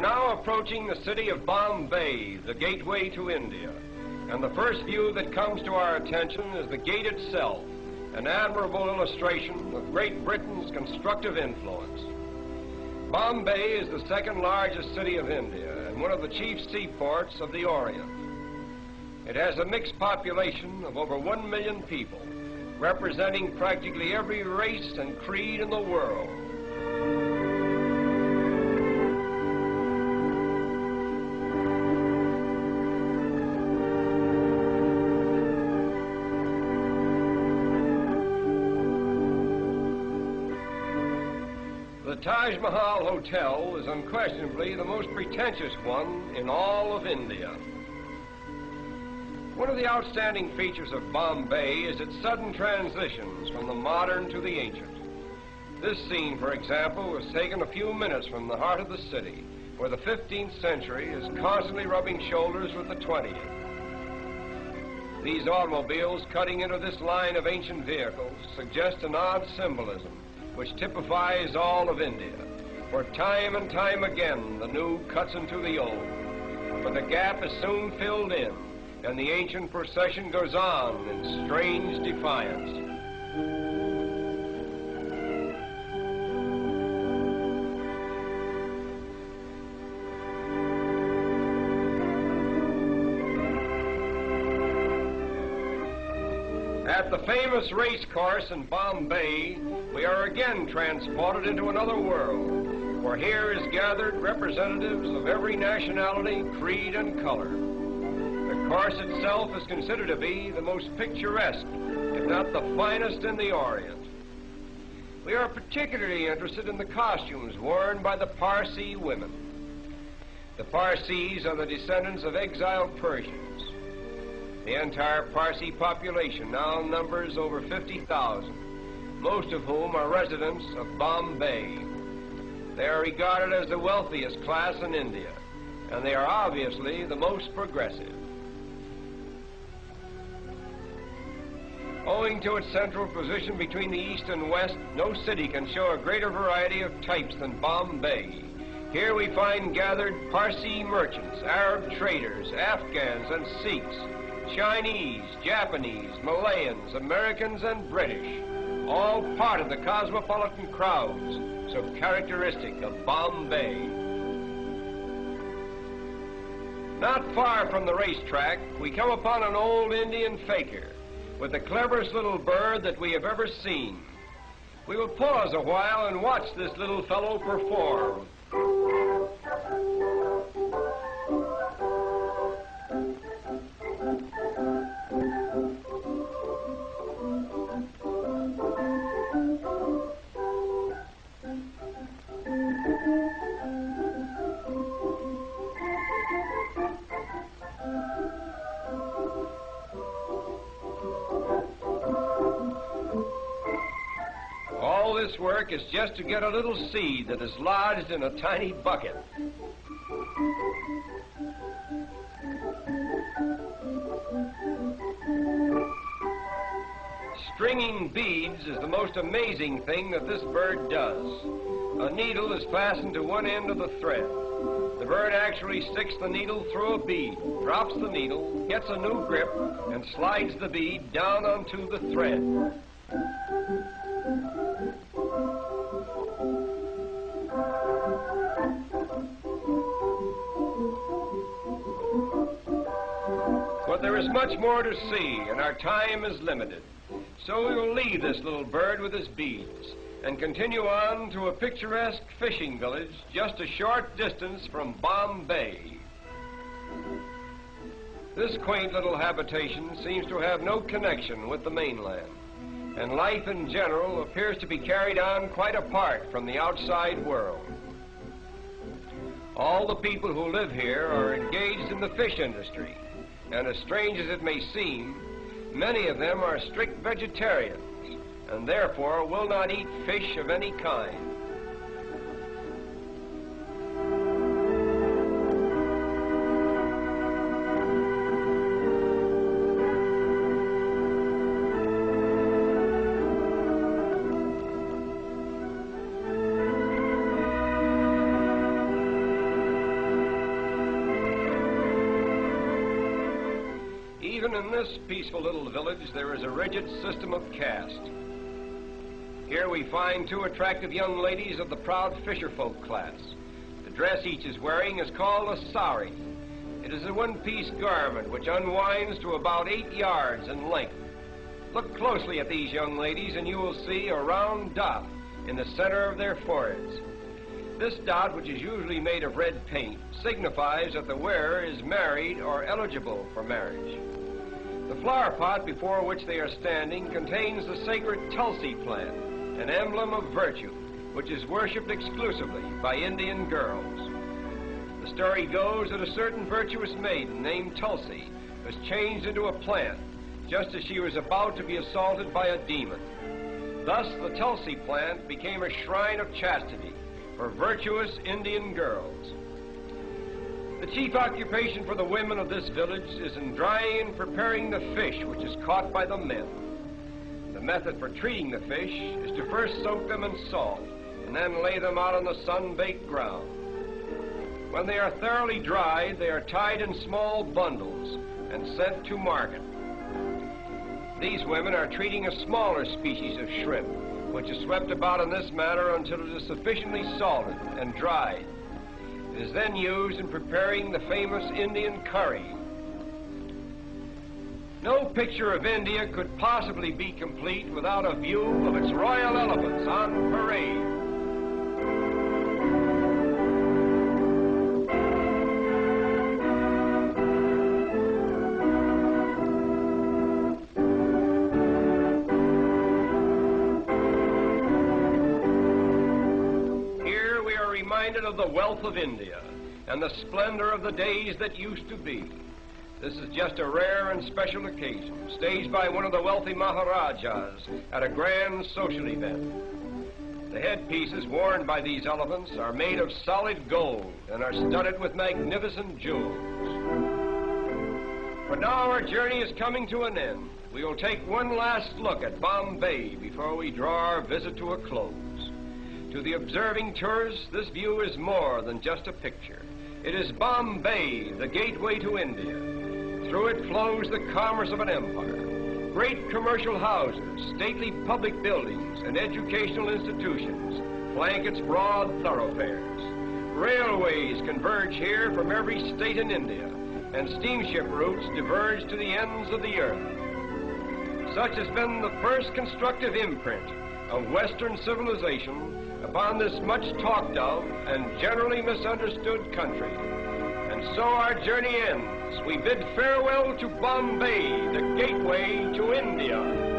now approaching the city of Bombay, the gateway to India. And the first view that comes to our attention is the gate itself, an admirable illustration of Great Britain's constructive influence. Bombay is the second largest city of India and one of the chief seaports of the Orient. It has a mixed population of over 1 million people, representing practically every race and creed in the world. The Taj Mahal Hotel is unquestionably the most pretentious one in all of India. One of the outstanding features of Bombay is its sudden transitions from the modern to the ancient. This scene, for example, was taken a few minutes from the heart of the city, where the 15th century is constantly rubbing shoulders with the 20th. These automobiles cutting into this line of ancient vehicles suggest an odd symbolism which typifies all of India, for time and time again the new cuts into the old. But the gap is soon filled in, and the ancient procession goes on in strange defiance. At the famous race course in Bombay, we are again transported into another world, for here is gathered representatives of every nationality, creed, and color. The course itself is considered to be the most picturesque, if not the finest in the Orient. We are particularly interested in the costumes worn by the Parsi women. The Parsis are the descendants of exiled Persians. The entire Parsi population now numbers over 50,000, most of whom are residents of Bombay. They are regarded as the wealthiest class in India, and they are obviously the most progressive. Owing to its central position between the East and West, no city can show a greater variety of types than Bombay. Here we find gathered Parsi merchants, Arab traders, Afghans and Sikhs, Chinese, Japanese, Malayans, Americans, and British, all part of the cosmopolitan crowds so characteristic of Bombay. Not far from the racetrack, we come upon an old Indian fakir with the cleverest little bird that we have ever seen. We will pause a while and watch this little fellow perform. All this work is just to get a little seed that is lodged in a tiny bucket. Stringing beads is the most amazing thing that this bird does. A needle is fastened to one end of the thread. The bird actually sticks the needle through a bead, drops the needle, gets a new grip, and slides the bead down onto the thread. But there is much more to see, and our time is limited. So we will leave this little bird with his beads and continue on to a picturesque fishing village just a short distance from Bombay. This quaint little habitation seems to have no connection with the mainland, and life in general appears to be carried on quite apart from the outside world. All the people who live here are engaged in the fish industry, and as strange as it may seem, many of them are strict vegetarians and therefore will not eat fish of any kind. Even in this peaceful little village, there is a rigid system of caste. Here we find two attractive young ladies of the proud fisherfolk class. The dress each is wearing is called a sari. It is a one-piece garment which unwinds to about 8 yards in length. Look closely at these young ladies and you will see a round dot in the center of their foreheads. This dot, which is usually made of red paint, signifies that the wearer is married or eligible for marriage. The flower pot before which they are standing contains the sacred Tulsi plant, an emblem of virtue, which is worshipped exclusively by Indian girls. The story goes that a certain virtuous maiden named Tulsi was changed into a plant just as she was about to be assaulted by a demon. Thus, the Tulsi plant became a shrine of chastity for virtuous Indian girls. The chief occupation for the women of this village is in drying and preparing the fish which is caught by the men. The method for treating the fish is to first soak them in salt and then lay them out on the sun-baked ground. When they are thoroughly dried, they are tied in small bundles and sent to market. These women are treating a smaller species of shrimp, which is swept about in this manner until it is sufficiently salted and dried. It is then used in preparing the famous Indian curry. No picture of India could possibly be complete without a view of its royal elephants on parade. Of the wealth of India and the splendor of the days that used to be. This is just a rare and special occasion, staged by one of the wealthy Maharajas at a grand social event. The headpieces worn by these elephants are made of solid gold and are studded with magnificent jewels. But now our journey is coming to an end. We will take one last look at Bombay before we draw our visit to a close. To the observing tourist, this view is more than just a picture. It is Bombay, the gateway to India. Through it flows the commerce of an empire. Great commercial houses, stately public buildings, and educational institutions flank its broad thoroughfares. Railways converge here from every state in India, and steamship routes diverge to the ends of the earth. Such has been the first constructive imprint of Western civilization upon this much talked of and generally misunderstood country. And so our journey ends. We bid farewell to Bombay, the gateway to India.